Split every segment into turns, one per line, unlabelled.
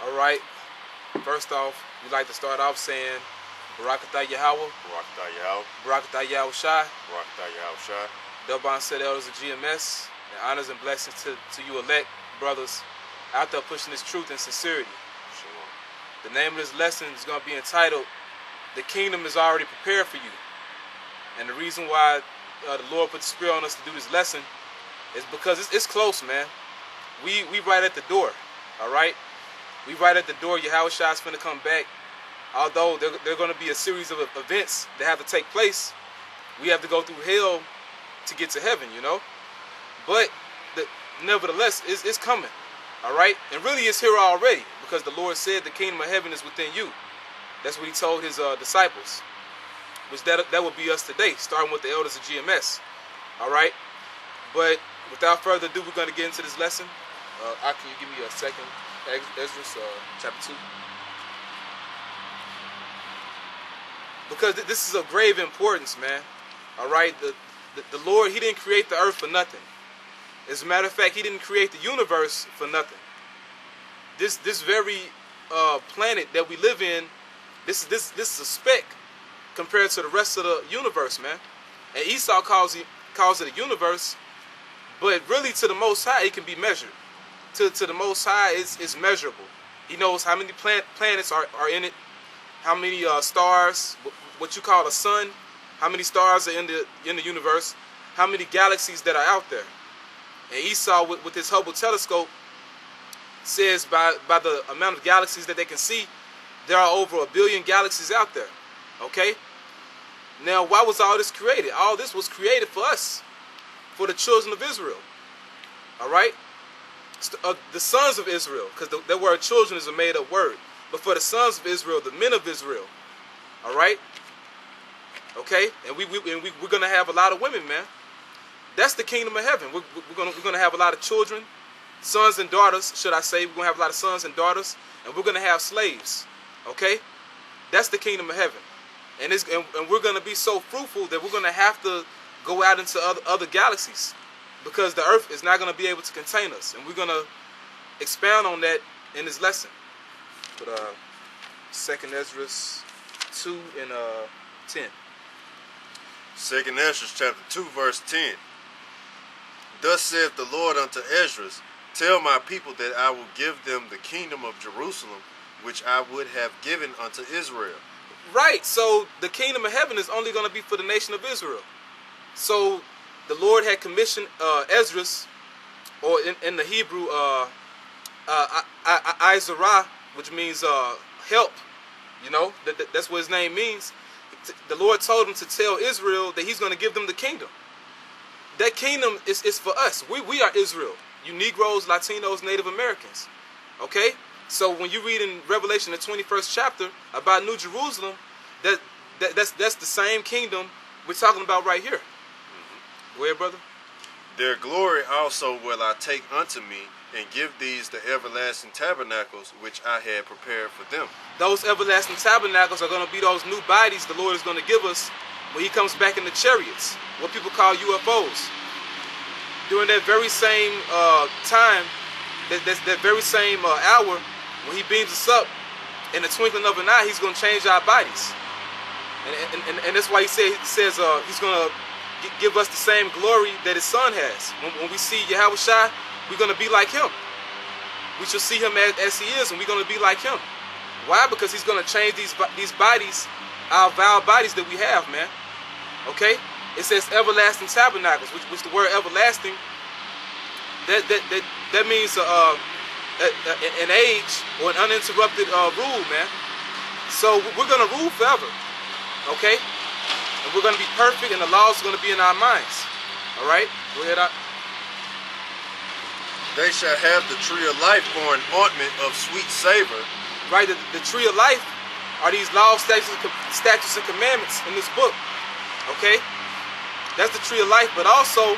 All right. First off, we'd like to start off saying Barakatah Yahweh,
Barakatah Yahweh,
Barakatah Yahweh Shai,
Barakatah Yahweh Shai.
Dubban said elders of GMS, and honors and blessings to you elect brothers out there pushing this truth and sincerity.
Shalom.
The name of this lesson is going to be entitled, The Kingdom is Already Prepared for You. And the reason why the Lord put the Spirit on us to do this lesson is because it's close, man. We right at the door, all right? We right at the door. Yahweh Shai is going to come back. Although there are going to be a series of events that have to take place, we have to go through hell to get to heaven, you know? But nevertheless, it's coming, all right? And really it's here already because the Lord said the kingdom of heaven is within you. That's what he told his disciples, which that would be us today, starting with the elders of GMS, all right? But without further ado, we're going to get into this lesson. Can you give me a second? Ezra, chapter 2. Because this is of grave importance, man. All right? The Lord, he didn't create the earth for nothing. As a matter of fact, he didn't create the universe for nothing. This very planet that we live in, this is a speck compared to the rest of the universe, man. And Esau calls it a universe, but really to the Most High, it can be measured. To the Most High, it's measurable. He knows how many planets are in it, how many stars, what you call a sun, how many stars are in the universe, how many galaxies that are out there. And Esau, with his Hubble telescope, says by the amount of galaxies that they can see, there are over 1 billion galaxies out there. Okay? Now, why was all this created? All this was created for us, for the children of Israel. All right? The sons of Israel, because the word children is a made-up word. But for the sons of Israel, the men of Israel. All right? Okay? And we're going to have a lot of women, man. That's the kingdom of heaven. We're going to have a lot of children, sons and daughters, should I say. We're going to have a lot of sons and daughters. And we're going to have slaves. Okay? That's the kingdom of heaven. And we're going to be so fruitful that we're going to have to go out into other galaxies. Because the earth is not going to be able to contain us. And we're going to expound on that in this lesson. But 2 Ezra 2 and 10.
2 Ezra chapter 2 verse 10. Thus saith the Lord unto Ezra, tell my people that I will give them the kingdom of Jerusalem, which I would have given unto Israel.
Right, so the kingdom of heaven is only going to be for the nation of Israel. So the Lord had commissioned Ezra, or in the Hebrew, Izarah, which means help. You know, that's what his name means. The Lord told him to tell Israel that he's going to give them the kingdom. That kingdom is for us. We are Israel. You Negroes, Latinos, Native Americans. Okay? So when you read in Revelation, the 21st chapter, about New Jerusalem, that's the same kingdom we're talking about right here. Go ahead, brother.
Their glory also will I take unto me, and give these the everlasting tabernacles which I had prepared for them.
Those everlasting tabernacles are going to be those new bodies the Lord is going to give us when he comes back in the chariots, what people call UFOs. During that very same time, that very same hour, when he beams us up, in the twinkling of an eye, he's going to change our bodies. And that's why he says he's going to give us the same glory that his son has. When we see Yahweh Shai, we're going to be like him. We shall see him as he is, and we're going to be like him. Why? Because he's going to change these bodies, our vile bodies that we have, man. Okay? It says everlasting tabernacles, which the word everlasting, that means an age or an uninterrupted rule, man. So we're going to rule forever. Okay? And we're going to be perfect, and the laws are going to be in our minds. All right? Go ahead, Doc.
They shall have the tree of life for an ointment of sweet savor.
Right? The tree of life are these laws, statutes, and commandments in this book. Okay? That's the tree of life, but also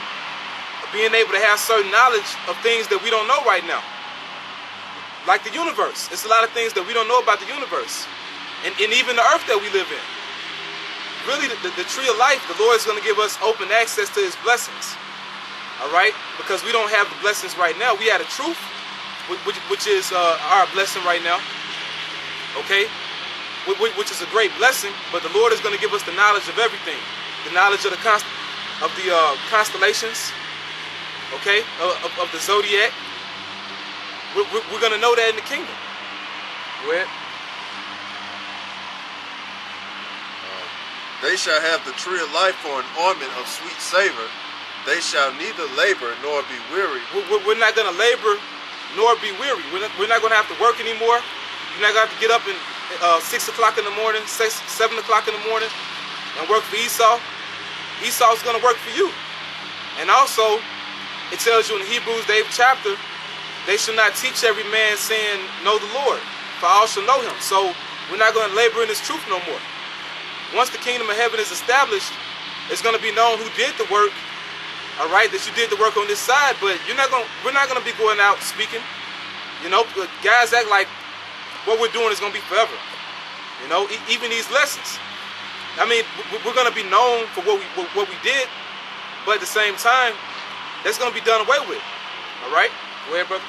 being able to have certain knowledge of things that we don't know right now. Like the universe. It's a lot of things that we don't know about the universe. And even the earth that we live in. Really, the tree of life, the Lord is going to give us open access to his blessings. All right? Because we don't have the blessings right now. We have the truth, which is our blessing right now. Okay, which is a great blessing. But the Lord is going to give us the knowledge of everything, the knowledge of the constellations. Okay, of the zodiac. We're going to know that in the kingdom. Go ahead.
They shall have the tree of life for an ornament of sweet savor. They shall neither labor nor be weary.
We're not going to labor nor be weary. We're not going to have to work anymore. You're not going to have to get up at 6 o'clock in the morning, 7 o'clock in the morning, and work for Esau. Esau's going to work for you. And also, it tells you in Hebrews, the 8th chapter, they shall not teach every man saying, know the Lord, for all shall know him. So we're not going to labor in this truth no more. Once the kingdom of heaven is established, it's going to be known who did the work. All right, that you did the work on this side, but we're not going to be going out speaking. You know, guys act like what we're doing is going to be forever. You know, even these lessons. I mean, we're going to be known for what we did, but at the same time, that's going to be done away with. All right, go ahead, brother.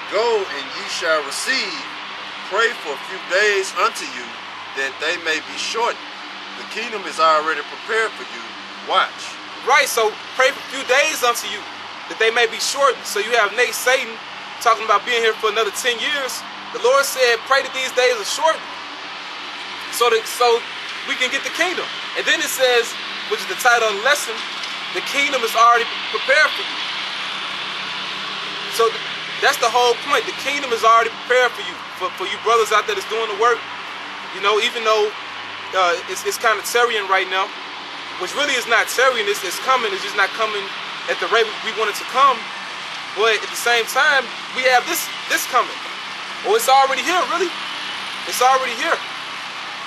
Go and ye shall receive. Pray for a few days unto you, that they may be shortened. The kingdom is already prepared for you. Watch.
Right, so pray for a few days unto you, that they may be shortened. So you have Nate Satan talking about being here for another 10 years. The Lord said, pray that these days are shortened, so we can get the kingdom. And then it says, which is the title of the lesson, the kingdom is already prepared for you. So that's the whole point. The kingdom is already prepared for you. For you brothers out there that's doing the work. You know, even though it's kind of tarrying right now, which really is not tarrying, it's coming, it's just not coming at the rate we want it to come. But at the same time, we have this coming. Oh, it's already here, really. It's already here.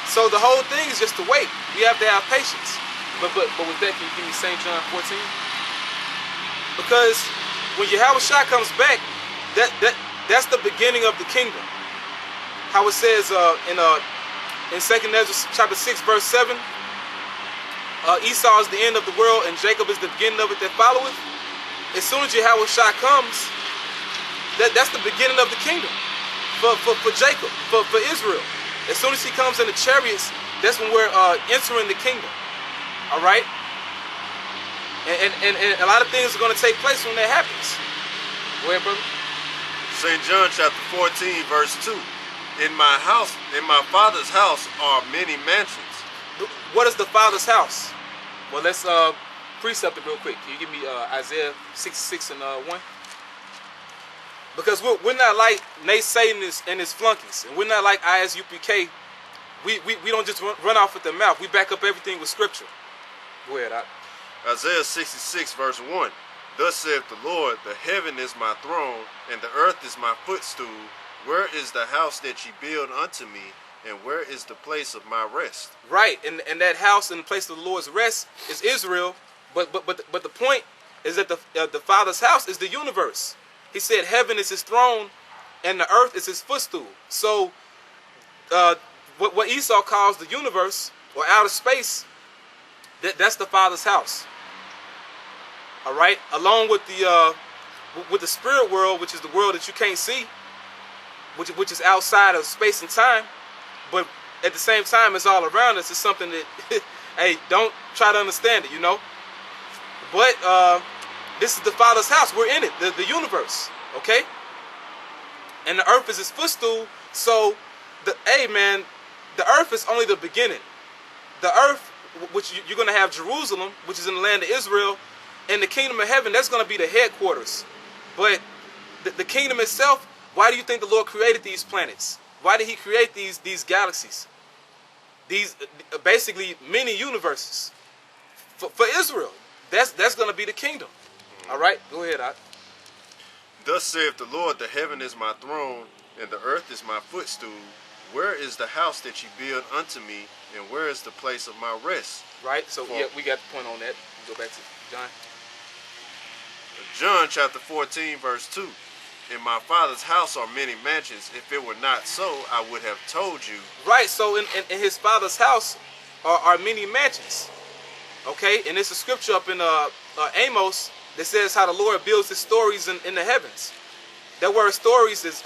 So the whole thing is just to wait. We have to have patience. But with that, can you give me St. John 14? Because when Yahushua comes back, that's the beginning of the kingdom. How it says in 2 Ezra chapter 6 verse 7, Esau is the end of the world and Jacob is the beginning of it that followeth. As soon as Yahushua comes, that's the beginning of the kingdom for Jacob, for Israel. As soon as he comes in the chariots, that's when we're entering the kingdom. All right? And a lot of things are going to take place when that happens. Go ahead, brother.
St. John chapter 14 verse 2. In my house, in my Father's house are many mansions.
What is the Father's house? Well, let's precept it real quick. Can you give me Isaiah 66 and 1? Because we're not like Nate Satan and his flunkies, and we're not like ISUPK. We don't just run off with the mouth. We back up everything with scripture. Go ahead,
Isaiah 66 verse 1. Thus saith the Lord, the heaven is my throne, and the earth is my footstool. Where is the house that ye build unto me, and where is the place of my rest?
Right, and that house and the place of the Lord's rest is Israel. But the point is that the Father's house is the universe. He said heaven is his throne, and the earth is his footstool. So what Esau calls the universe or outer space, that's the Father's house. All right, along with the spirit world, which is the world that you can't see, which is outside of space and time, but at the same time it's all around us. It's something that hey, don't try to understand it, you know. But this is the Father's house. We're in it, the universe, okay? And the earth is his footstool. So the earth is only the beginning. The earth, which you're going to have Jerusalem, which is in the land of Israel, and the kingdom of heaven, that's going to be the headquarters. But the kingdom itself, why do you think the Lord created these planets? Why did he create these galaxies? These basically mini universes for Israel. That's going to be the kingdom. All right, go ahead, Ak.
Thus saith the Lord, the heaven is my throne, and the earth is my footstool. Where is the house that ye build unto me, and where is the place of my rest?
Right, so yeah, we got the point on that. Go back to John.
John chapter 14 verse 2. In my Father's house are many mansions. If it were not so, I would have told you.
Right, so in his Father's house are many mansions. Okay, and there's a scripture up in Amos that says how the Lord builds his stories in the heavens. that word stories is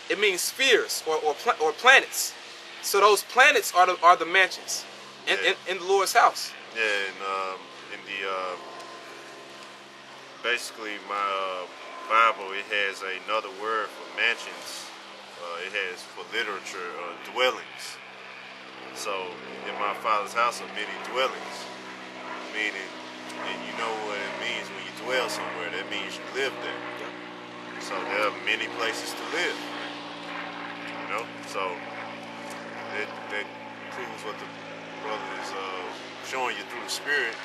it means spheres or planets. So those planets are the mansions in the Lord's house.
Yeah, and in the basically my Bible, it has another word for mansions. It has for literature dwellings. So in my Father's house are many dwellings, meaning, and you know what it means when you dwell somewhere. That means you live there. So there are many places to live. You know, so that proves what the brother is showing you through the Spirit,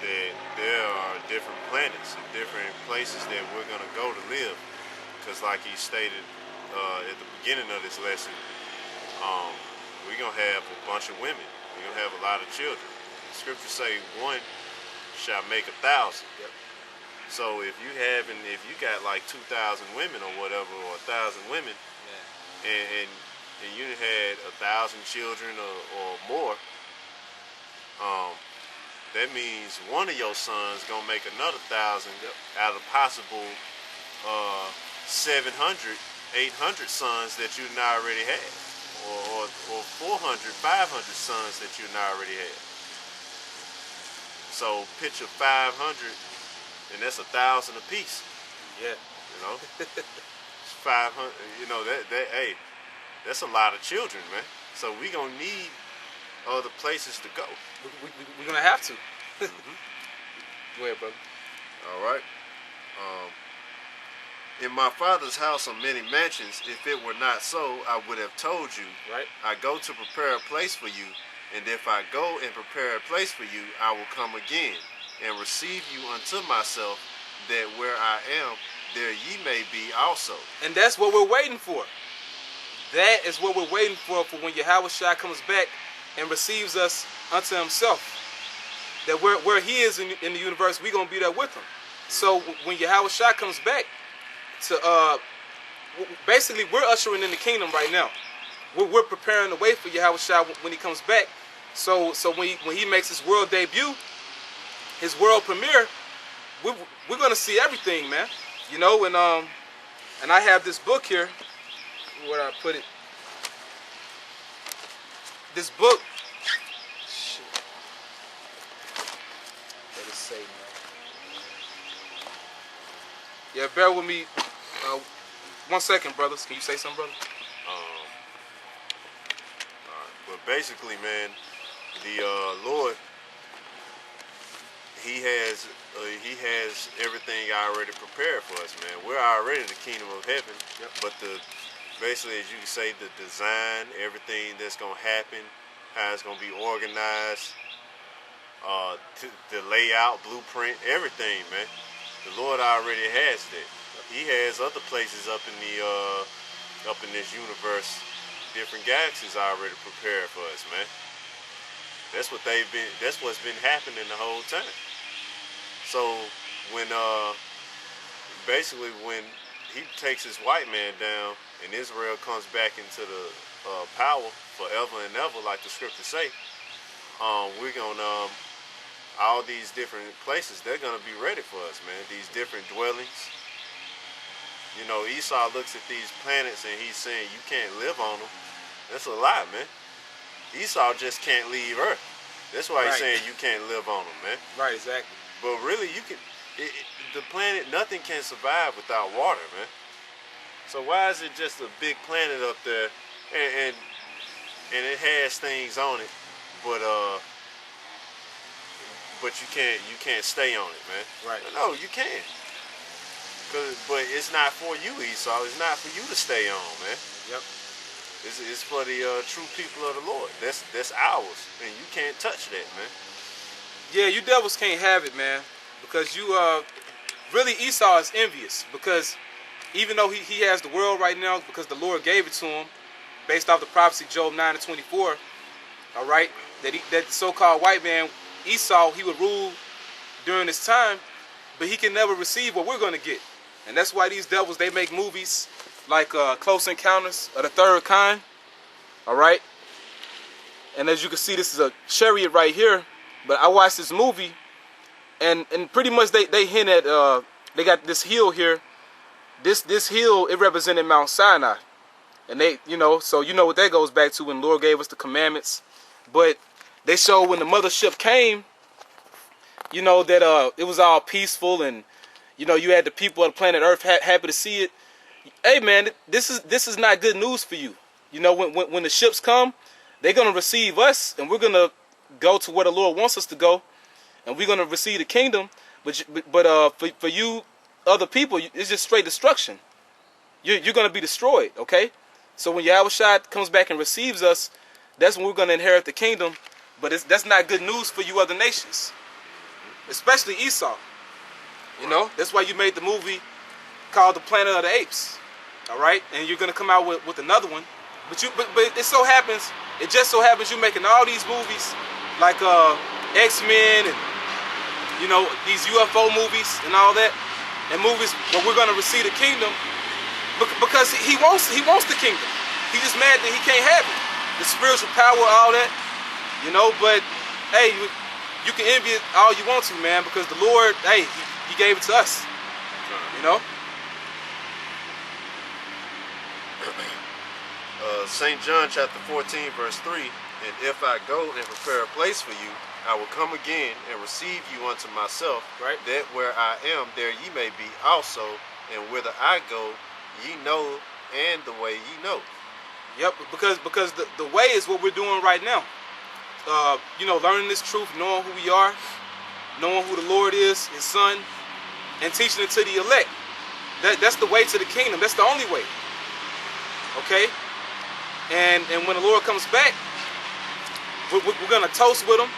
that there are different planets and different places that we're going to go to live. Because like he stated at the beginning of this lesson, we're going to have a bunch of women. We're going to have a lot of children. The scriptures say one shall make 1,000.
Yep.
So if you got like 2,000 women or whatever, or 1,000 women, and you had 1,000 children or more, that means one of your sons gonna make another 1,000 out of possible 700, 800 sons that you not already had, or 400, 500 sons that you not already had. So picture 500, and that's 1,000 apiece.
Yeah.
You know, 500. You know that hey, that's a lot of children, man. So we gonna need other places to go.
We're gonna have to. Go ahead, brother.
All right. In my Father's house are many mansions. If it were not so, I would have told you.
Right.
I go to prepare a place for you, and if I go and prepare a place for you, I will come again and receive you unto myself, that where I am, there ye may be also.
And that's what we're waiting for. That is what we're waiting for when Yahushua comes back and receives us unto himself. That where he is in the universe, we're going to be there with him. So when Yahushua comes back, basically we're ushering in the kingdom right now. We're preparing the way for Yahushua when he comes back. So when he makes his world debut, his world premiere, we're going to see everything, man. You know, and I have this book here. Where I put it? This book. Shit. Let it say, man. Yeah, bear with me. 1 second, brothers. Can you say something, brother?
But basically, man, the Lord, He has everything already prepared for us, man. We're already in the kingdom of heaven.
Yep.
But basically, as you can say, the design, everything that's gonna happen, how it's gonna be organized, the layout, blueprint, everything, man. The Lord already has that. He has other places up in this universe, different galaxies already prepared for us, man. That's what's been happening the whole time. So when basically when he takes his white man down and Israel comes back into the power forever and ever, like the scriptures say, we're gonna all these different places, they're gonna be ready for us, man. These different dwellings. You know, Esau looks at these planets and he's saying you can't live on them. That's a lie, man. Esau just can't leave Earth. That's why he's saying you can't live on them, man.
Right, exactly.
But really, you can. The planet, nothing can survive without water, man. So why is it just a big planet up there, and it has things on it, but you can't stay on it, man.
Right.
No, you can. But it's not for you, Esau. It's not for you to stay on, man.
Yep.
It's for the true people of the Lord. That's ours, and you can't touch that, man.
Yeah, you devils can't have it, man, because you really Esau is envious, because even though he has the world right now, because the Lord gave it to him, based off the prophecy Job 9:24. All right, that the so-called white man Esau, he would rule during this time, but he can never receive what we're going to get, and that's why these devils, they make movies like Close Encounters of the Third Kind. All right, and as you can see, this is a chariot right here. But I watched this movie, and pretty much they hint at they got this hill here this hill, it represented Mount Sinai. And they, so what that goes back to when the Lord gave us the commandments. But they showed when the mothership came, that it was all peaceful, and you had the people of the planet Earth happy to see it. Hey man, this is not good news for you. When the ships come, they're gonna receive us, and we're gonna go to where the Lord wants us to go, and we're gonna receive the kingdom. But for you other people, it's just straight destruction. You're gonna be destroyed. Okay, so when Yahushua comes back and receives us, that's when we're gonna inherit the kingdom. But that's not good news for you other nations, especially Esau. That's why you made the movie called The Planet of the Apes. All right, and you're gonna come out with another one. But it just so happens you're making all these movies like X-Men and these UFO movies and all that, and movies where we're gonna receive the kingdom because he wants the kingdom. He's just mad that he can't have it, the spiritual power, all that. But hey, you can envy it all you want to, man, because the Lord, hey, he gave it to us.
St. John chapter 14 verse 3, and if I go and prepare a place for you, I will come again and receive you unto myself,
right,
that where I am, there ye may be also, and whither I go, ye know, and the way ye know.
Yep, because the way is what we're doing right now. Learning this truth, knowing who we are, knowing who the Lord is, His Son, and teaching it to the elect. That's the way to the kingdom. That's the only way. Okay? And when the Lord comes back, we're gonna toast with Him.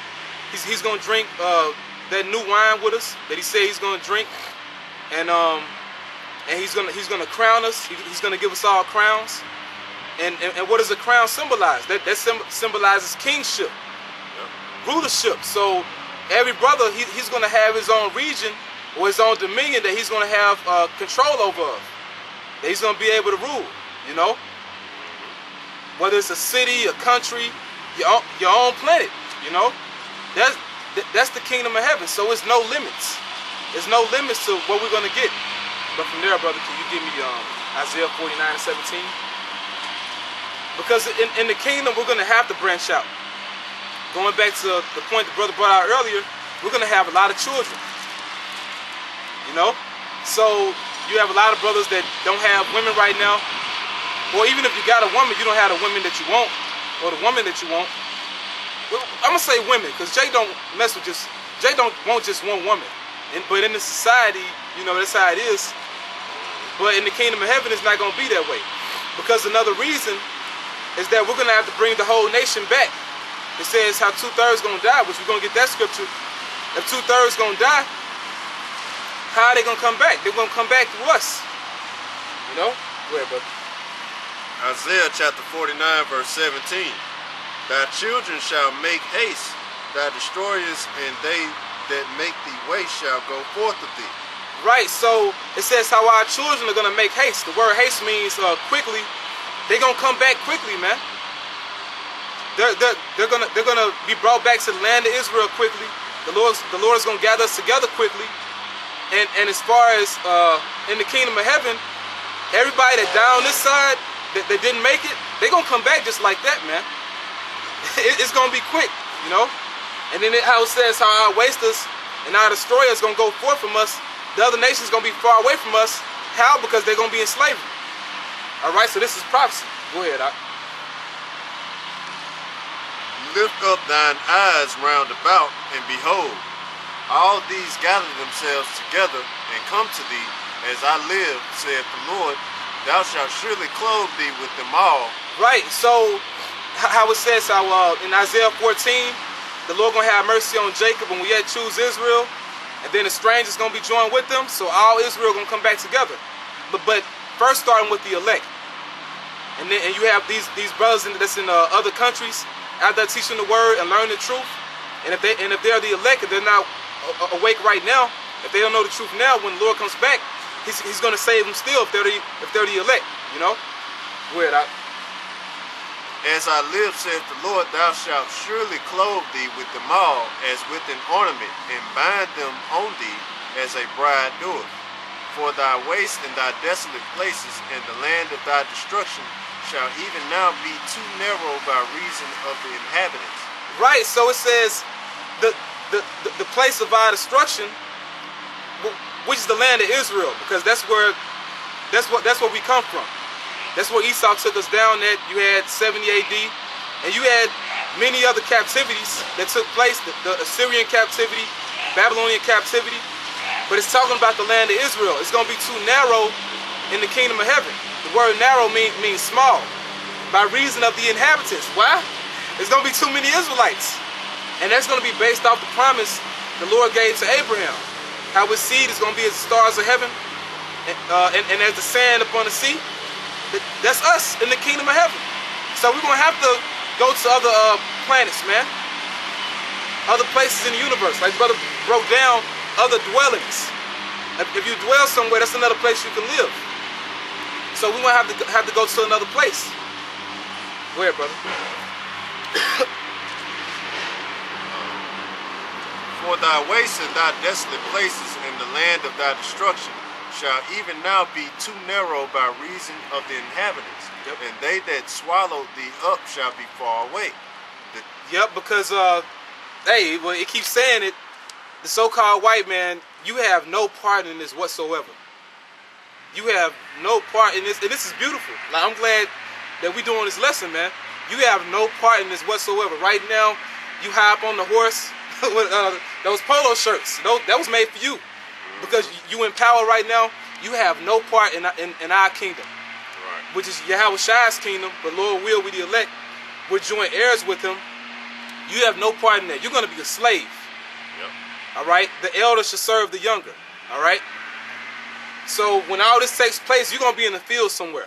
He's gonna drink that new wine with us that He said He's gonna drink, and He's gonna crown us. He's gonna give us all crowns. And what does a crown symbolize? That symbolizes kingship, rulership. So every brother, he's gonna have his own region or his own dominion that he's gonna have control over. That he's gonna be able to rule. Whether it's a city, a country, your own planet, that's the kingdom of heaven. So it's no limits. There's no limits to what we're gonna get. But from there, brother, can you give me Isaiah 49:17? Because in the kingdom, we're gonna have to branch out. Going back to the point the brother brought out earlier, we're gonna have a lot of children. So you have a lot of brothers that don't have women right now. Or even if you got a woman, you don't have the women that you want, or the woman that you want. Well, I'm gonna say women, because Jay don't want just one woman. But in the society, that's how it is. But in the kingdom of heaven, it's not gonna be that way. Because another reason is that we're gonna have to bring the whole nation back. It says how 2/3 gonna die, which we're gonna get that scripture. If 2/3 gonna die, how are they gonna come back? They're gonna come back through us. Go ahead, brother.
Isaiah chapter 49 verse 17. Thy children shall make haste, thy destroyers, and they that make thee way shall go forth of thee.
Right, so it says how our children are gonna make haste. The word haste means quickly. They're gonna come back quickly, man. They're gonna be brought back to the land of Israel quickly. The Lord is gonna gather us together quickly. And as far as in the kingdom of heaven, everybody that died on this side that didn't make it, they're gonna come back just like that, man. It's gonna be quick, And then how it says how our wasters and our destroyers gonna go forth from us. The other nations gonna be far away from us. How? Because they're gonna be in slavery. All right, so this is prophecy. Go ahead, Doc.
Lift up thine eyes round about, and behold, all these gather themselves together and come to thee. As I live, saith the Lord, thou shalt surely clothe thee with them all. Right, so how it says how in Isaiah 14, the Lord gonna have mercy on Jacob, and we yet choose Israel, and then the strangers gonna be joined with them, so all Israel gonna come back together. But first starting with the elect, and you have these brothers that's in other countries out there teaching the word and learning the truth, and if they're the elect and they're not awake right now, if they don't know the truth now, when the Lord comes back, He's gonna save them still if they're the elect, Weird out. As I live, saith the Lord, thou shalt surely clothe thee with them all as with an ornament, and bind them on thee as a bride doeth. For thy waste and thy desolate places and the land of thy destruction shall even now be too narrow by reason of the inhabitants.
Right, so it says the place of our destruction, which is the land of Israel, because that's where we come from. That's where Esau took us down at. You had 70 AD, and you had many other captivities that took place, the Assyrian captivity, Babylonian captivity. But it's talking about the land of Israel. It's going to be too narrow in the kingdom of heaven. The word narrow means small, by reason of the inhabitants. Why? There's going to be too many Israelites. And that's going to be based off the promise the Lord gave to Abraham. How his seed is going to be as the stars of heaven and as the sand upon the sea. That's us in the kingdom of heaven. So we're going to have to go to other planets, man. Other places in the universe. Like brother broke down, other dwellings. If you dwell somewhere, that's another place you can live. So we're going to have to go to another place. Go ahead, brother.
For thy waste and thy desolate places and the land of thy destruction shall even now be too narrow by reason of the inhabitants. Yep. And they that swallow thee up shall be far away.
Yep, because hey, well, it keeps saying it. The so-called white man, you have no part in this whatsoever. You have no part in this, and this is beautiful. Like, I'm glad that we're doing this lesson, man. You have no part in this whatsoever. Right now, you hop on the horse with those polo shirts. That was made for you, because you in power right now. You have no part in our kingdom, right, which is Yahweh Shai's kingdom. But Lord will, we the elect, we're joint heirs with him. You have no part in that. You're going to be a slave. Yep. All right. The elder should serve the younger. All right. So when all this takes place, you're going to be in the field somewhere.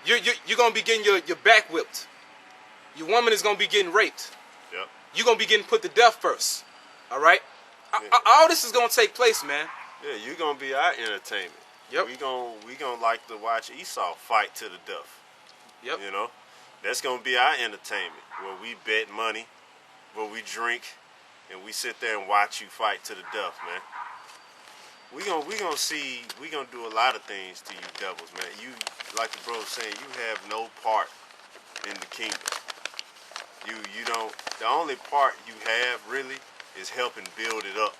You're going to be getting your back whipped. Your woman is going to be getting raped. Yep. You're going to be getting put to death first. All right? Yeah. All this is going to take place, man.
Yeah, you're going to be our entertainment. Yep. We gonna like to watch Esau fight to the death. Yep. You know? That's going to be our entertainment, where we bet money, where we drink, and we sit there and watch you fight to the death, man. We gonna do a lot of things to you devils, man. You, like the bro was saying, you have no part in the kingdom. You don't. The only part you have really is helping build it up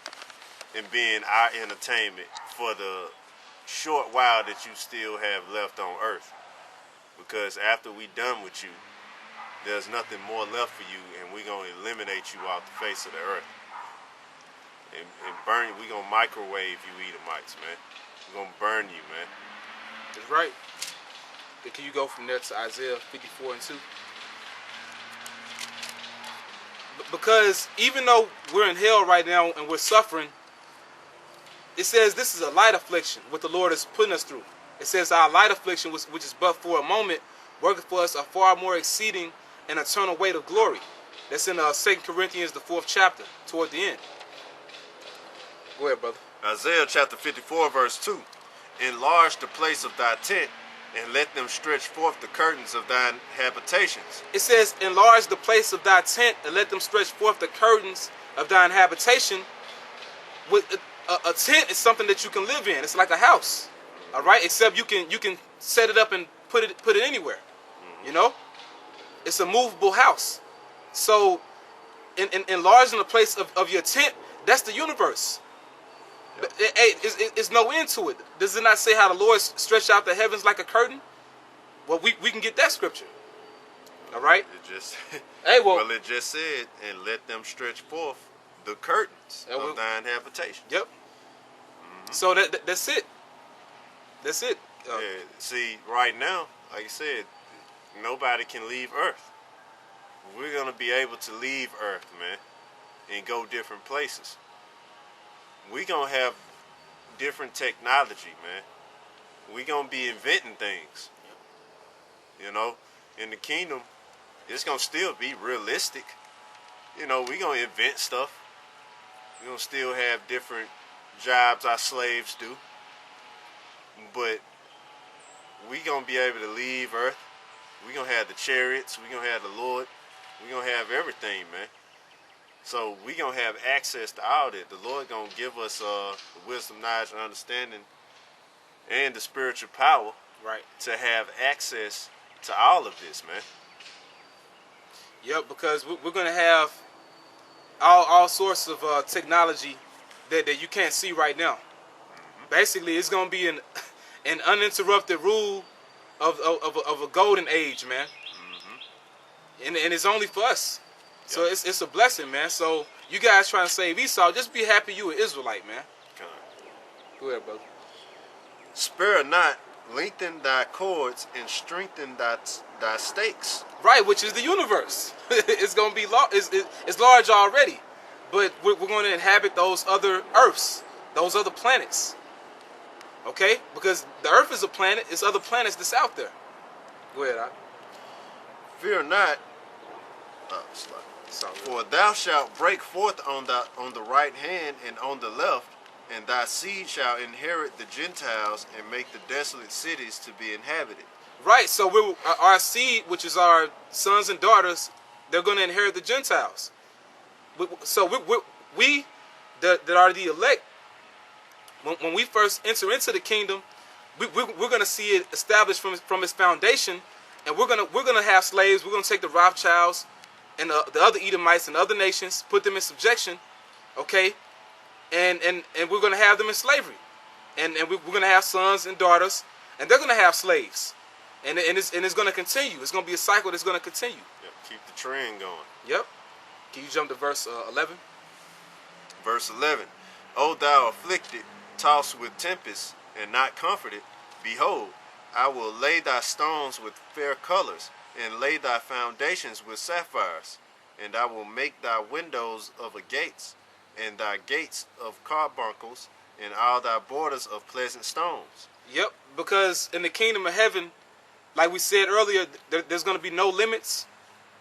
and being our entertainment for the short while that you still have left on earth. Because after we done with you, there's nothing more left for you, and we're gonna eliminate you off the face of the earth. And burn you. We're going to microwave you Edomites, man. We're going to burn you, man.
That's right. Can you go from there to Isaiah 54 and 2? Because even though we're in hell right now and we're suffering, it says this is a light affliction, what the Lord is putting us through. It says our light affliction, which is but for a moment, working for us a far more exceeding and eternal weight of glory. That's in 2 Corinthians, the 4th chapter, toward the end. Go ahead, brother.
Isaiah chapter 54, verse 2. Enlarge the place of thy tent, and let them stretch forth the curtains of thine habitations.
It says, enlarge the place of thy tent, and let them stretch forth the curtains of thine habitation. With a tent is something that you can live in. It's like a house, all right? Except you can set it up and put it anywhere. Mm-hmm. You know, it's a movable house. So, in enlarging the place of your tent, that's the universe. Yep. It's no end to it. Does it not say how the Lord stretched out the heavens like a curtain? Well, we can get that scripture. All right.
It just
well,
it just said, and let them stretch forth the curtains of thine habitation.
Yep. Mm-hmm. So that's it. That's it.
Yeah. See, right now, like you said, nobody can leave Earth. We're gonna be able to leave Earth, man, and go different places. We gonna have different technology, man. We gonna be inventing things. You know, in the kingdom, it's gonna still be realistic. You know, we gonna invent stuff. We gonna still have different jobs our slaves do. But we gonna be able to leave Earth. We gonna have the chariots. We gonna have the Lord. We gonna have everything, man. So we gonna have access to all that. The Lord gonna give us the wisdom, knowledge, and understanding and the spiritual power
Right.
to have access to all of this, man.
Yep, because we're going to have all sorts of technology that you can't see right now. Basically, it's going to be an uninterrupted rule of a golden age, man. And it's only for us. So it's a blessing, man. So you guys trying to save Esau, just be happy you an Israelite, man. Go ahead, brother.
Spare not, lengthen thy cords, and strengthen thy stakes.
Right, which is the universe. It's going to be it's large already. But we're going to inhabit those other Earths, those other planets. Okay? Because the Earth is a planet. It's other planets that's out there. Go ahead, Doc.
Fear not, for thou shalt break forth on the right hand and on the left, and thy seed shall inherit the Gentiles and make the desolate cities to be inhabited.
Right, so our seed, which is our sons and daughters, they're going to inherit the Gentiles. So we that are the elect, when we first enter into the kingdom, we're going to see it established from its foundation, and we're gonna have slaves. We're going to take the Rothschilds and the other Edomites and other nations, put them in subjection, okay, and we're going to have them in slavery, and we're going to have sons and daughters, and they're going to have slaves, and it's going to continue. It's going to be a cycle that's going to continue.
Yep, keep the trend going.
Yep. Can you jump to verse 11?
Verse 11. O thou afflicted, tossed with tempest, and not comforted, behold, I will lay thy stones with fair colors, and lay thy foundations with sapphires, and I will make thy windows of agates, and thy gates of carbuncles, and all thy borders of pleasant stones.
Yep, because in the kingdom of heaven, like we said earlier, there's going to be no limits.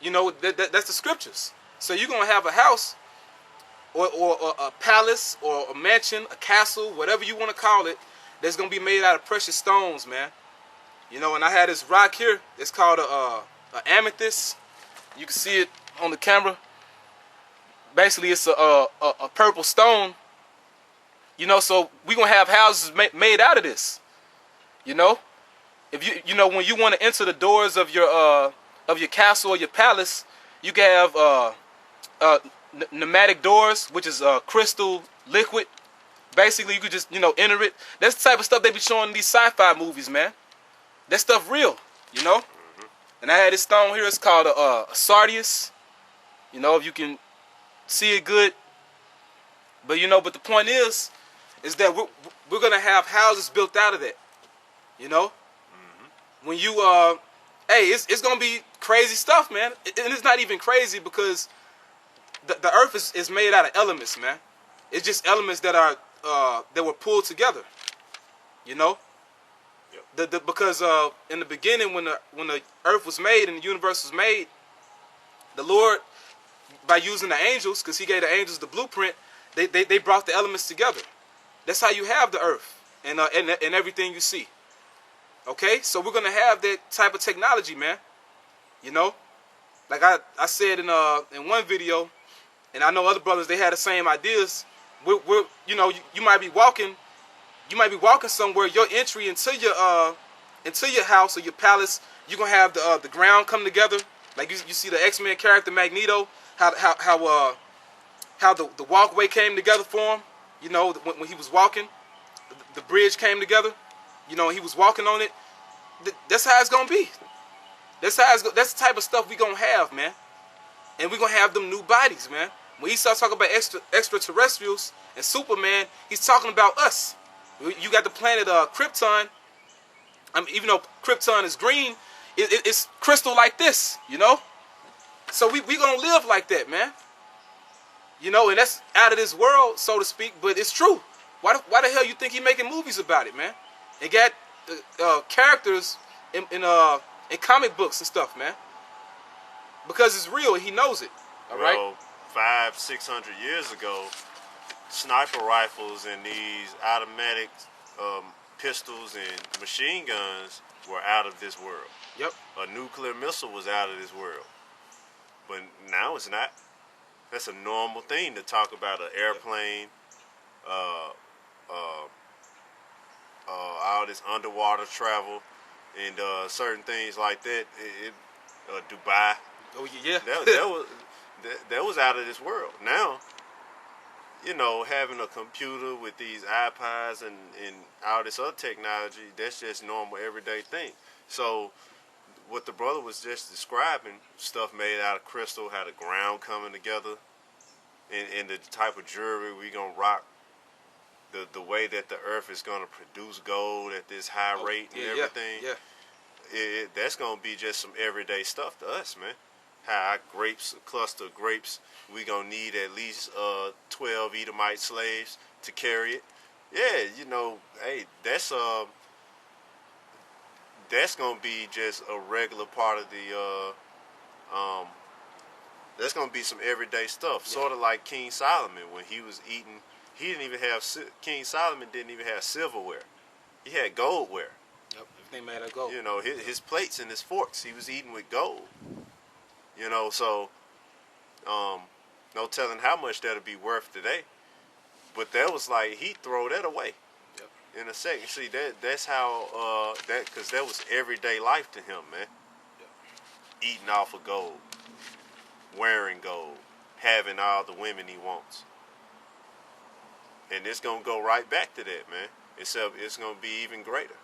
You know, that's the scriptures. So you're going to have a house or a palace or a mansion, a castle, whatever you want to call it, that's going to be made out of precious stones, man. You know, and I had this rock here. It's called a amethyst. You can see it on the camera. Basically, it's a purple stone. You know, so we're going to have houses made out of this. You know? If you know, when you want to enter the doors of your castle or your palace, you can have pneumatic doors, which is crystal liquid. Basically, you could just, you know, enter it. That's the type of stuff they be showing in these sci-fi movies, man. That stuff real, you know. And I had this stone here. It's called a sardius. You know, if you can see it good. But you know, but the point is that we're gonna have houses built out of that. You know, when you hey, it's gonna be crazy stuff, man. And it's not even crazy because the earth is made out of elements, man. It's just elements that are that were pulled together. You know, because in the beginning, when the earth was made and the universe was made, the Lord, by using the angels, because He gave the angels the blueprint, they brought the elements together. That's how you have the earth and everything you see. Okay, so we're gonna have that type of technology, man. You know, like I said in one video, and I know other brothers, they had the same ideas. We're you know, you might be walking somewhere. Your entry into your house or your palace, you're gonna have the ground come together. Like you see the X-Men character Magneto, how the walkway came together for him. You know, when he was walking, the bridge came together. You know, he was walking on it. That's how it's gonna be. That's the type of stuff we gonna have, man. And we gonna have them new bodies, man. When he starts talking about extraterrestrials and Superman, he's talking about us. You got the planet Krypton. I mean, even though Krypton is green, it's crystal like this, you know. So we gonna live like that, man. You know, and that's out of this world, so to speak. But it's true. Why the hell you think he making movies about it, man? It got characters in comic books and stuff, man. Because it's real. He knows it. All right.
Well, 500-600 years ago, sniper rifles and these automatic pistols and machine guns were out of this world.
Yep.
A nuclear missile was out of this world. But now it's not. That's a normal thing to talk about an airplane, all this underwater travel and certain things like that. Dubai.
Oh yeah.
That was out of this world. Now, you know, having a computer with these iPods and all this other technology, that's just normal everyday thing. So what the brother was just describing, stuff made out of crystal, how the ground coming together, and the type of jewelry we gonna rock, the way that the earth is gonna produce gold at this high rate and everything.
Yeah.
That's gonna be just some everyday stuff to us, man. How our grapes, a cluster of grapes, we gonna need at least 12 Edomite slaves to carry it. Yeah, you know, hey, that's gonna be just a regular part of the that's gonna be some everyday stuff. Sort of like King Solomon when he was eating. He didn't even have King Solomon didn't even have silverware. He had goldware.
Yep, everything made of gold.
You know, his plates and his forks, he was eating with gold. You know, so no telling how much that'll be worth today. But that was like he'd throw that away in a second. See, that's how because that was everyday life to him, man. Eating off of gold, wearing gold, having all the women he wants. And it's gonna go right back to that, man. Except it's gonna be even greater.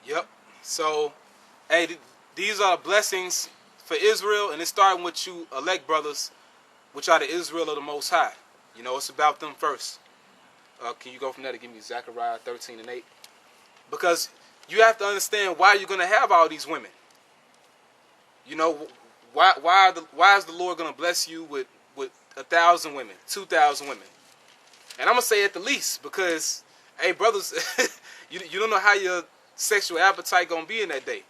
Yep. So, hey, these are blessings for Israel, and it's starting with you elect brothers, which are the Israel of the Most High. You know, it's about them first. Can you go from there to give me Zechariah 13:8? Because you have to understand why you're going to have all these women. You know, why is the Lord going to bless you with 1,000 women, 2,000 women? And I'm going to say at the least, because, hey, brothers, you don't know how your sexual appetite going to be in that day.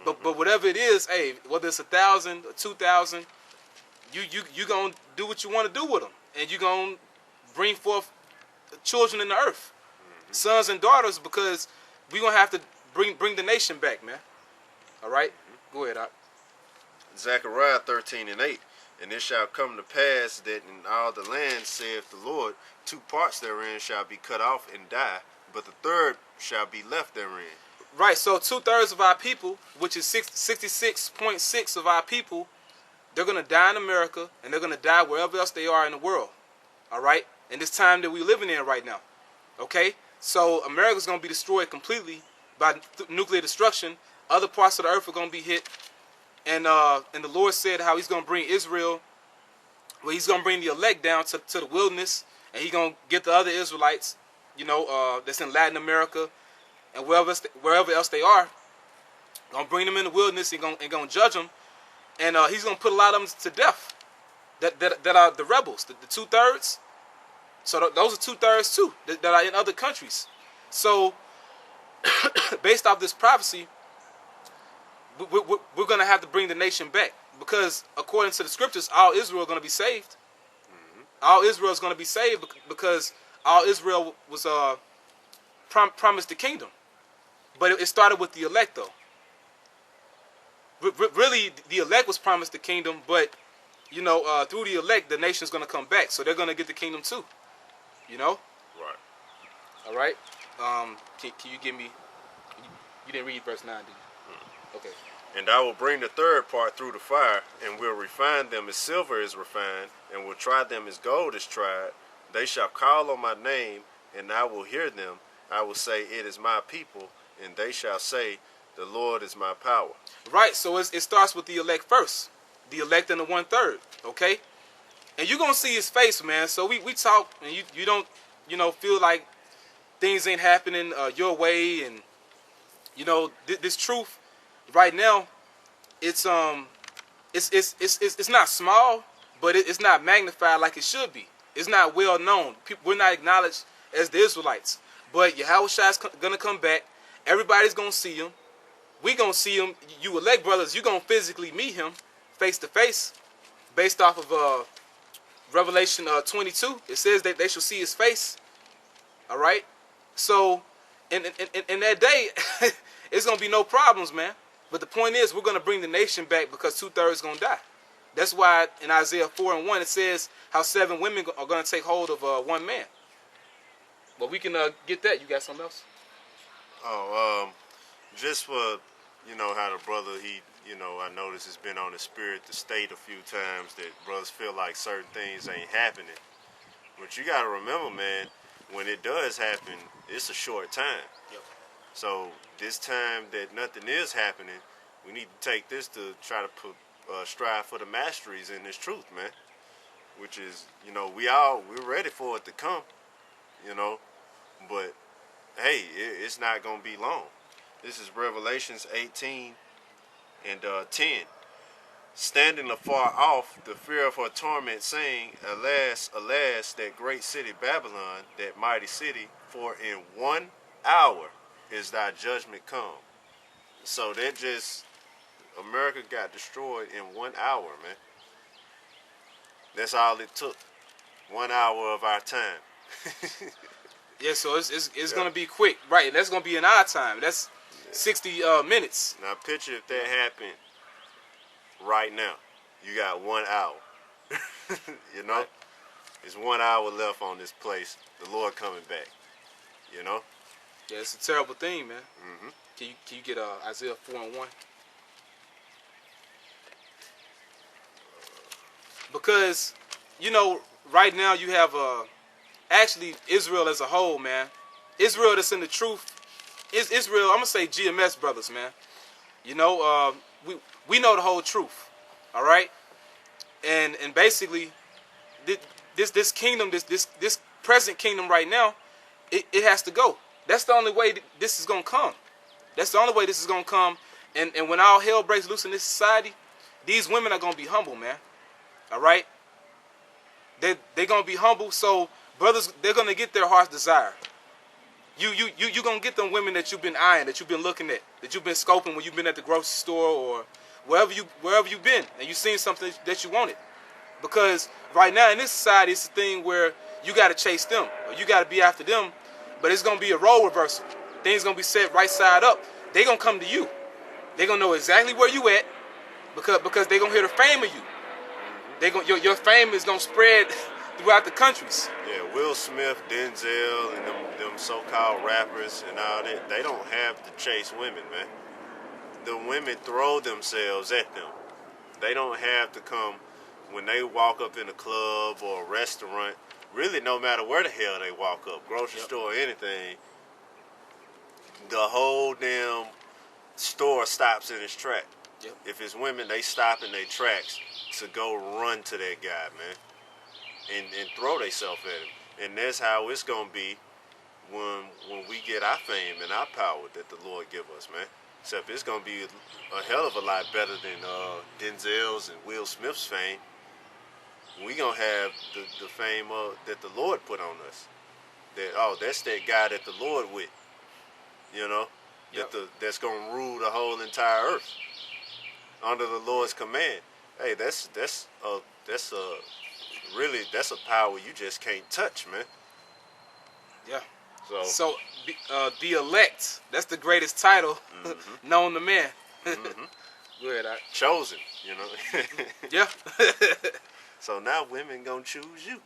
But whatever it is, hey, whether it's 1,000 or 2,000, you gonna do what you want to do with them, and you gonna bring forth children in the earth, sons and daughters, because we gonna have to bring the nation back, man. All right, go ahead, Doc.
Zechariah 13:8, and it shall come to pass that in all the land, saith the Lord, 2 parts therein shall be cut off and die, but the third shall be left therein.
Right, so 2/3 of our people, which is 66.6 of our people, they're going to die in America, and they're going to die wherever else they are in the world. All right? In this time that we're living in right now. Okay? So America's going to be destroyed completely by nuclear destruction. Other parts of the earth are going to be hit. And the Lord said how he's going to bring Israel, well, he's going to bring the elect down to the wilderness, and he's going to get the other Israelites, you know, that's in Latin America, and wherever else they are, gonna bring them in the wilderness and gonna judge them, and he's gonna put a lot of them to death. That are the rebels, the 2/3. So those are 2/3 too that are in other countries. So based off this prophecy, we're gonna have to bring the nation back, because according to the scriptures, all Israel is gonna be saved. All Israel is gonna be saved because all Israel was promised the kingdom. But it started with the elect, though. Really, the elect was promised the kingdom, but, you know, through the elect, the nation's going to come back. So they're going to get the kingdom, too. You know?
Right.
All right? Can you give me... You didn't read verse 9, did you? Okay.
And I will bring the third part through the fire, and will refine them as silver is refined, and will try them as gold is tried. They shall call on my name, and I will hear them. I will say, it is my people, and they shall say, the Lord is my power.
Right, so it starts with the elect first. The elect and the 1/3, okay? And you're going to see his face, man. So we talk, and you don't, you know, feel like things ain't happening your way. And, you know, this truth right now, it's not small, but it's not magnified like it should be. It's not well known. We're not acknowledged as the Israelites. But Yahushua's going to come back. Everybody's going to see him. We going to see him. You elect brothers, you're going to physically meet him face to face. Based off of Revelation 22. It says that they shall see his face. All right? So, in that day, it's going to be no problems, man. But the point is, we're going to bring the nation back because 2/3 going to die. That's why in Isaiah 4:1 it says how 7 women are going to take hold of 1 man. But we can get that. You got something else?
Oh, just for, how the brother, I noticed has been on the spirit to state a few times that brothers feel like certain things ain't happening. But you got to remember, man, when it does happen, it's a short time.
Yep.
So this time that nothing is happening, we need to take this to try to strive for the masteries in this truth, man. Which is, we're ready for it to come, but hey, it's not going to be long. This is Revelations 18 and 10. Standing afar off, the fear of her torment, saying, Alas, alas, that great city Babylon, that mighty city, for in 1 hour is thy judgment come. So that just, America got destroyed in 1 hour, man. That's all it took. 1 hour of our time.
Yeah, so it's gonna be quick, right? And that's gonna be in our time. That's 60 minutes.
Now picture if that happened right now. You got 1 hour.
Right.
There's 1 hour left on this place. The Lord coming back.
Yeah, it's a terrible thing, man.
Mm-hmm.
Can you get Isaiah 4:1? Because right now you have actually Israel as a whole, man. Israel that's in the truth is Israel. I'm gonna say GMS brothers, man. We know the whole truth, all right. And basically, this kingdom, this present kingdom right now, it has to go. That's the only way this is gonna come. That's the only way this is gonna come. And when all hell breaks loose in this society, these women are gonna be humble, man. All right. They're gonna be humble. So brothers, they're gonna get their heart's desire. You gonna get them women that you've been eyeing, that you've been looking at, that you've been scoping when you've been at the grocery store or wherever you've been, and you've seen something that you wanted. Because right now in this society, it's a thing where you got to chase them, or you got to be after them, but it's gonna be a role reversal. Things gonna be set right side up. They gonna come to you. They gonna know exactly where you at, because they gonna hear the fame of you. Your fame is gonna spread throughout the countries.
Yeah, Will Smith, Denzel, and them so-called rappers and all that, they don't have to chase women, man. The women throw themselves at them. They don't have to come when they walk up in a club or a restaurant. Really, no matter where the hell they walk up, grocery store or anything, the whole damn store stops in its track.
Yep.
If it's women, they stop in their tracks to go run to that guy, man, and throw themselves at him. And that's how it's gonna be when we get our fame and our power that the Lord give us, man. Except it's gonna be a hell of a lot better than Denzel's and Will Smith's fame. We gonna have the fame that the Lord put on us. That's that guy that the Lord with,
Yep.
that's gonna rule the whole entire earth under the Lord's command. Hey, that's a power you just can't touch, man.
Yeah.
So
the elect, that's the greatest title known to man.
Mm-hmm.
Go ahead,
chosen,
Yeah.
So now women gonna choose you.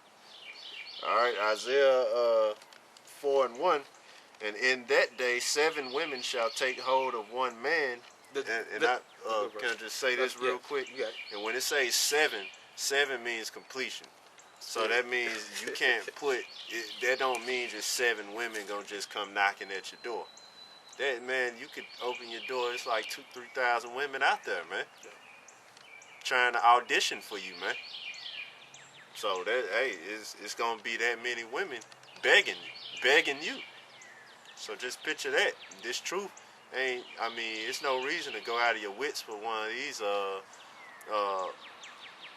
All right, Isaiah 4:1, and in that day 7 women shall take hold of one man. Can I just say this real quick?
Yeah.
And when it says 7 means completion. So that means you can't that don't mean just 7 women gonna just come knocking at your door. That, man, you could open your door, it's like 2,000-3,000 women out there, man.
Yeah.
Trying to audition for you, man. So that, hey, it's gonna be that many women begging you. So just picture that. This truth it's no reason to go out of your wits for one of these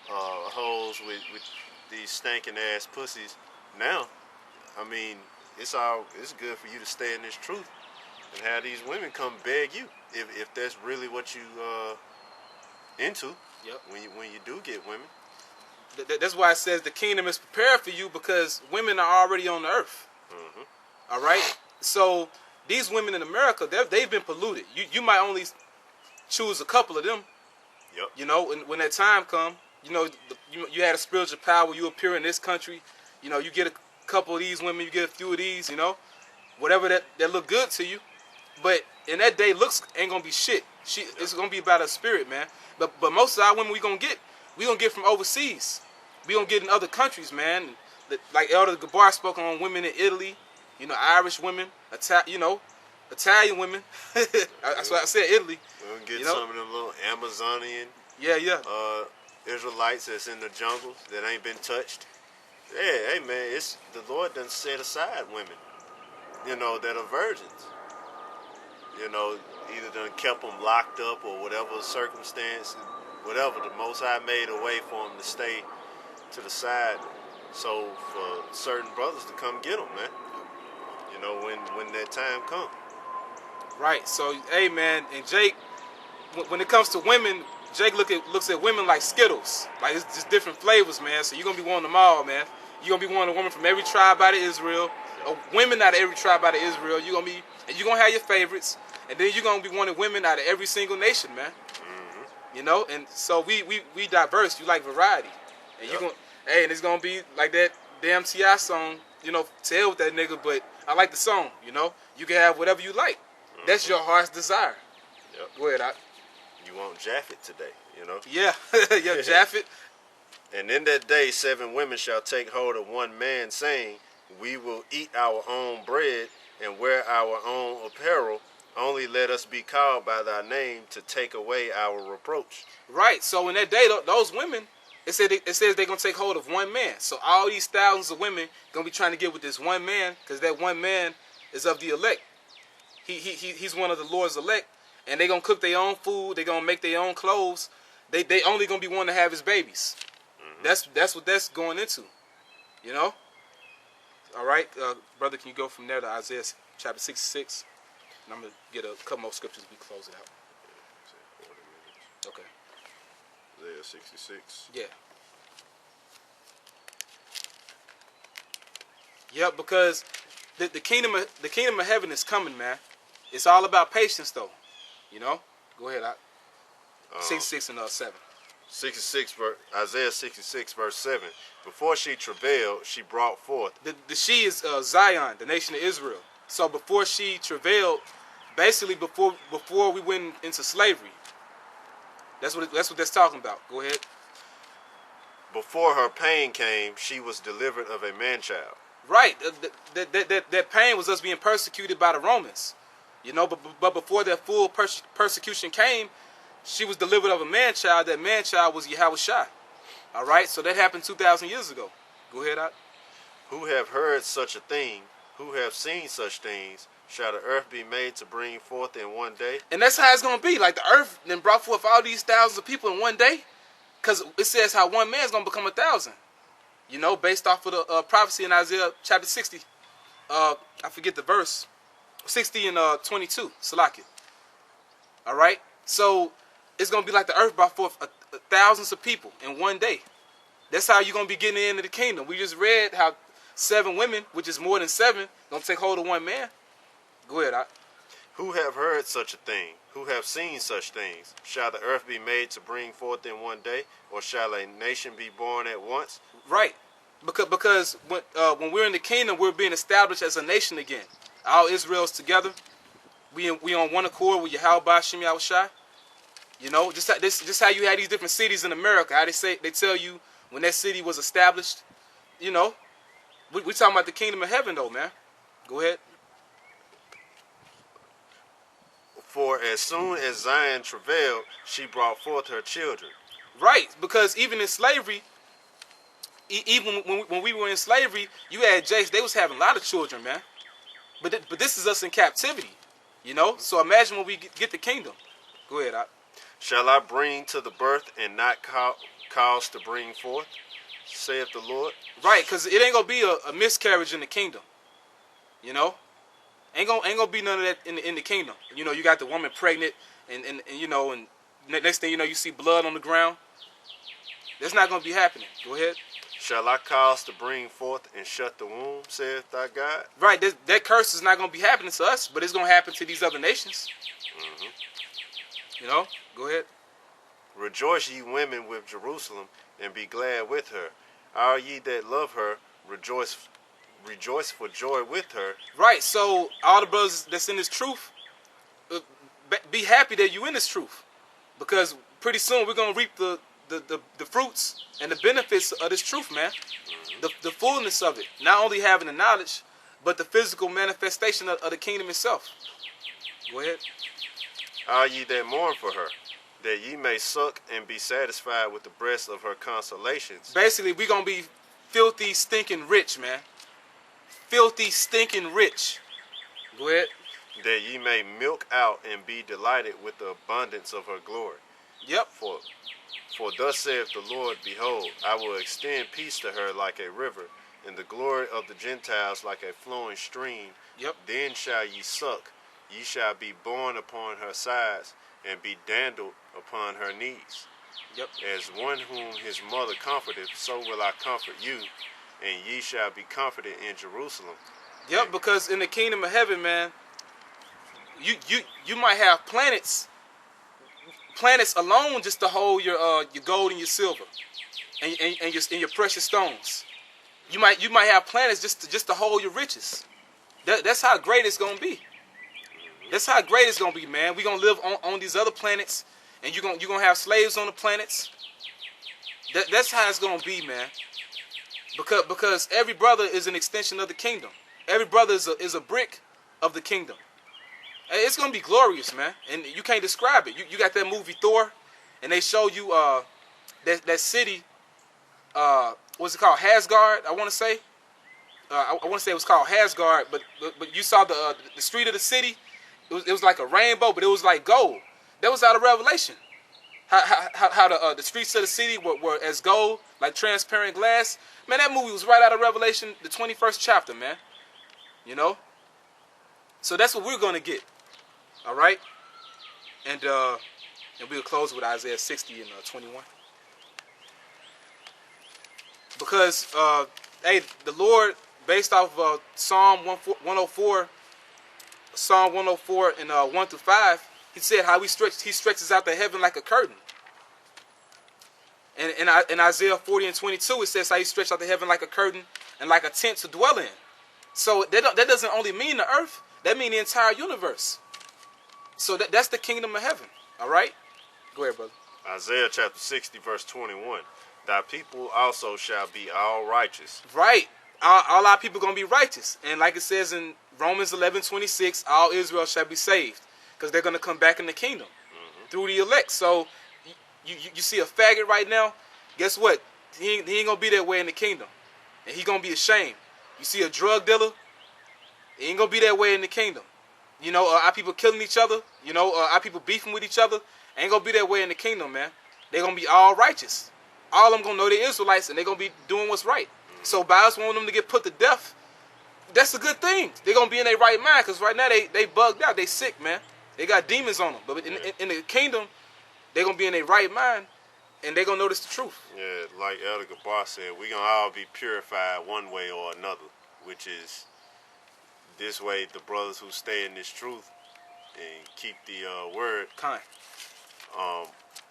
hoes with these stinking ass pussies. Now, it's good for you to stay in this truth and have these women come beg you if that's really what you into.
Yep.
When you do get women.
That's why it says the kingdom is prepared for you, because women are already on the earth.
Mm-hmm.
All right. So these women in America, they've been polluted. You might only choose a couple of them.
Yep.
And when that time come, you had a spiritual power. You appear in this country. You get a couple of these women. You get a few of these. Whatever that look good to you. But in that day, looks ain't gonna be shit. It's gonna be about her spirit, man. But most of our women we gonna get from overseas. We gonna get in other countries, man. Like Elder Gabar spoke on women in Italy, Irish women, Italian women. That's why I said Italy.
We're gonna get some of them little Amazonian Israelites that's in the jungles that ain't been touched. Yeah, hey man, it's the Lord done set aside women, that are virgins. Either done kept them locked up or whatever circumstance, whatever. The Most High made a way for them to stay to the side, so for certain brothers to come get them, man. When that time comes.
Right. So, hey, man, and Jake, when it comes to women, Jake looks at women like Skittles. Like, it's just different flavors, man. So you're gonna be wanting them all, man. You're gonna be wanting a woman from every tribe out of Israel, or women out of every tribe out of Israel. You're gonna have your favorites, and then you're gonna be wanting women out of every single nation, man. Mm-hmm. And so we diverse. You like variety, and and it's gonna be like that damn T.I. song. To hell with that nigga, but I like the song. You can have whatever you like. Mm-hmm. That's your heart's desire.
Yep.
Go ahead,
You want Japhet today,
Yeah, yeah, Japhet.
And in that day 7 women shall take hold of one man, saying, we will eat our own bread and wear our own apparel. Only let us be called by thy name to take away our reproach. Right.
So in that day, those women, it says they're going to take hold of one man. So all these thousands of women going to be trying to get with this one man, because that one man is of the elect. He's one of the Lord's elect. And they're going to cook their own food. They're going to make their own clothes. They only going to be wanting to have his babies. Mm-hmm. That's what that's going into. All right, brother, can you go from there to Isaiah chapter 66? And I'm going to get a couple more scriptures as we close it out. Okay.
Isaiah 66.
Yeah. Yep, because the kingdom of heaven is coming, man. It's all about patience, though. Go ahead. 66 and 7.
66 Isaiah 66 verse 7. Before she travailed, she brought forth.
The she is Zion, the nation of Israel. So before she travailed, basically before we went into slavery. That's what that's talking about. Go ahead.
Before her pain came, she was delivered of a man-child.
Right. That pain was us being persecuted by the Romans. But before that full persecution came, she was delivered of a man-child. That man-child was Yahushua. All right? So that happened 2,000 years ago. Go ahead, Out.
Who have heard such a thing, who have seen such things, shall the earth be made to bring forth in one day?
And that's how it's going to be. Like the earth then brought forth all these thousands of people in one day. Because it says how one man is going to become 1,000. Based off of the prophecy in Isaiah chapter 60. I forget the verse. 60 and 22. Salakia. All right? So it's going to be like the earth brought forth thousands of people in one day. That's how you're going to be getting into the kingdom. We just read how 7 women, which is more than 7, going to take hold of one man. Go ahead, Out.
Who have heard such a thing? Who have seen such things? Shall the earth be made to bring forth in one day? Or shall a nation be born at once?
Right. Because when we're in the kingdom, we're being established as a nation again. All Israel's together. We on one accord with Yahweh Ba'Shem Yahushua. Just how you had these different cities in America. How they tell you when that city was established. We talking about the kingdom of heaven, though, man. Go ahead.
For as soon as Zion travailed, she brought forth her children.
Right, because even in slavery, even when we were in slavery, you had Jakes. They was having a lot of children, man. But this is us in captivity, So imagine when we get the kingdom. Go ahead, Out.
Shall I bring to the birth and not cause to bring forth, saith the Lord?
Right, because it ain't gonna be a miscarriage in the kingdom. Ain't gonna be none of that in the kingdom. You got the woman pregnant, and next thing you know, you see blood on the ground. That's not gonna be happening. Go ahead.
Shall I cause to bring forth and shut the womb, saith thy God?
Right, that curse is not gonna be happening to us, but it's gonna happen to these other nations. Mm-hmm. Go ahead.
Rejoice, ye women with Jerusalem, and be glad with her. All ye that love her, rejoice for joy with her.
Right, so all the brothers that's in this truth, be happy that you in this truth, because pretty soon we're gonna reap the fruits and the benefits of this truth, man. The fullness of it. Not only having the knowledge, but the physical manifestation of the kingdom itself. Go ahead.
All ye that mourn for her, that ye may suck and be satisfied with the breast of her consolations.
Basically, we're going to be filthy, stinking rich, man. Filthy, stinking rich. Go ahead.
That ye may milk out and be delighted with the abundance of her glory.
Yep.
For thus saith the Lord, behold, I will extend peace to her like a river, and the glory of the Gentiles like a flowing stream.
Yep.
Then shall ye suck, ye shall be borne upon her sides, and be dandled upon her knees.
Yep.
As one whom his mother comforteth, so will I comfort you, and ye shall be comforted in Jerusalem.
Yep, because in the kingdom of heaven, man, you might have planets alone just to hold your gold and your silver, and your precious stones. You might have planets just to hold your riches. That's how great it's gonna be. That's how great it's gonna be, man. We're gonna live on these other planets, and you're gonna have slaves on the planets. That's how it's gonna be, man. Because every brother is an extension of the kingdom. Every brother is a brick of the kingdom. It's gonna be glorious, man, and you can't describe it. You got that movie Thor, and they show you that city. What's it called? Asgard, I want to say. I want to say it was called Asgard, but you saw the street of the city. It was like a rainbow, but it was like gold. That was out of Revelation. How the streets of the city were as gold, like transparent glass. Man, that movie was right out of Revelation, the 21st chapter, man. You know. So that's what we're gonna get. All right, and we'll close with Isaiah 60 and 21. Because hey, the Lord, based off of Psalm 104, Psalm 104 and 1 through 5, He said how He stretches out the heaven like a curtain. And in Isaiah 40 and 22, it says how He stretched out the heaven like a curtain and like a tent to dwell in. So that doesn't only mean the earth. That means the entire universe. So that's the kingdom of heaven. All right? Go ahead, brother.
Isaiah chapter 60, verse 21. Thy people also shall be all righteous.
Right. All our people going to be righteous. And like it says in Romans 11:26, all Israel shall be saved. Because they're going to come back in the kingdom through the elect. So you see a faggot right now, guess what? He ain't going to be that way in the kingdom. And he going to be ashamed. You see a drug dealer, he ain't going to be that way in the kingdom. You know, our people killing each other. You know, our people beefing with each other. Ain't going to be that way in the kingdom, man. They're going to be all righteous. All of them going to know they're Israelites, and they're going to be doing what's right. So by us wanting them to get put to death, that's a good thing. They're going to be in their right mind, because right now they bugged out. They sick, man. They got demons on them. But in the kingdom, they're going to be in their right mind, and they're going to notice the truth.
Yeah, like Elder Gabar said, we're going to all be purified one way or another, which is this way the brothers who stay in this truth and keep the word,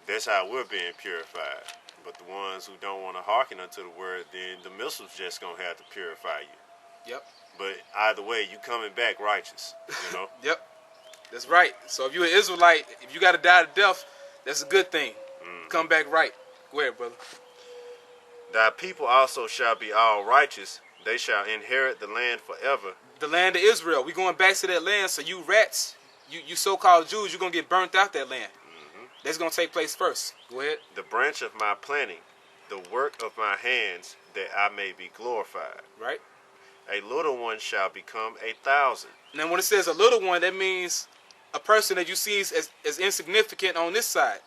that's how we're being purified. But the ones who don't want to hearken unto the word, then the missile's just going to have to purify you.
Yep.
But either way, you coming back righteous, you know?
Yep. That's right. So if you're an Israelite, if you got to die to death, that's a good thing. Come back right. Go ahead, brother.
Thy people also shall be all righteous. They shall inherit the land forever.
The land of Israel. We're going back to that land. So you rats, you so-called Jews, you're going to get burnt out that land. That's going to take place first. Go ahead.
The branch of my planting, the work of my hands, that I may be glorified.
Right.
A little one shall become 1,000.
Now when it says a little one, that means a person that you see as insignificant on this side.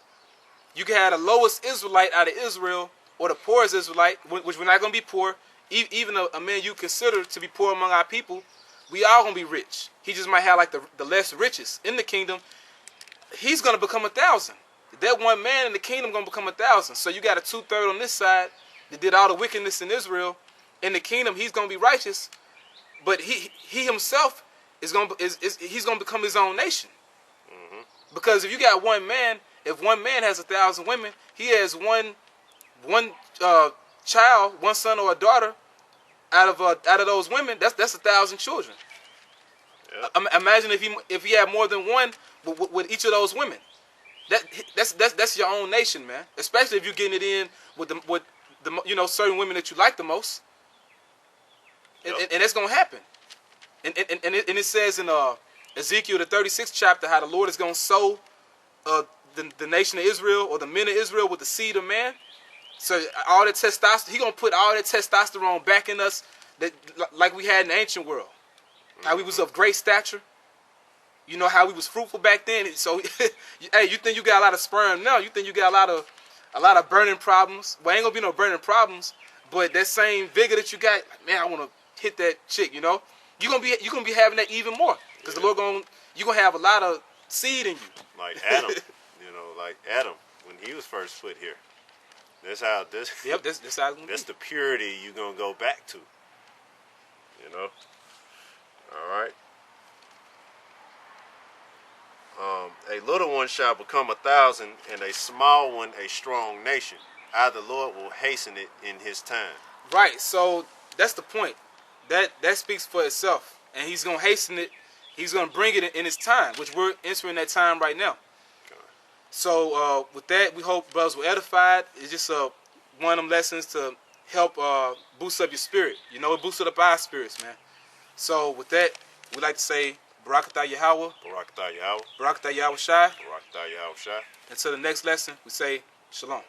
You can have the lowest Israelite out of Israel, or the poorest Israelite, which we're not going to be poor. Even a man you consider to be poor among our people, we all going to be rich. He just might have like the less riches in the kingdom. He's going to become 1,000. That one man in the kingdom going to become 1,000. So you got a 2/3 on this side that did all the wickedness in Israel. In the kingdom, he's going to be righteous, but he himself he's going to become his own nation. Because if you got one man, if one man has 1,000 women, he has one child, one son or a daughter out of those women. That's 1,000 children.
Yep.
Imagine if he had more than with each of those women. That's your own nation, man. Especially if you're getting it in with the certain women that you like the most, and that's gonna happen. And it says in Ezekiel the 36th chapter how the Lord is gonna sow the nation of Israel or the men of Israel with the seed of man. So all that testosterone, he gonna put all that testosterone back in us that like we had in the ancient world. How we was of great stature. You know how we was fruitful back then. So, hey, you think you got a lot of sperm now? You think you got a lot of burning problems? Well, ain't gonna be no burning problems, but that same vigor that you got, man, I wanna hit that chick. You know, you gonna be having that even more because the Lord you gonna have a lot of seed in you.
Like Adam, like Adam when he was first put here. That's how this.
Yep, that's how it's gonna
that's
be.
the purity you gonna go back to. All right. A little one shall become 1,000, and a small one a strong nation. I, the Lord, will hasten it in His time.
Right. So that's the point. That speaks for itself, and He's gonna hasten it. He's gonna bring it in His time, which we're entering that time right now.
Okay.
So with that, we hope brothers were edified. It's just one of them lessons to help boost up your spirit. It boosted up our spirits, man. So with that, we like to say Barakatah Yahweh.
Barakatah Yahweh.
Barakatah Yahweh Shai.
Barakatah Yahweh Shai.
Until the next lesson, we say Shalom.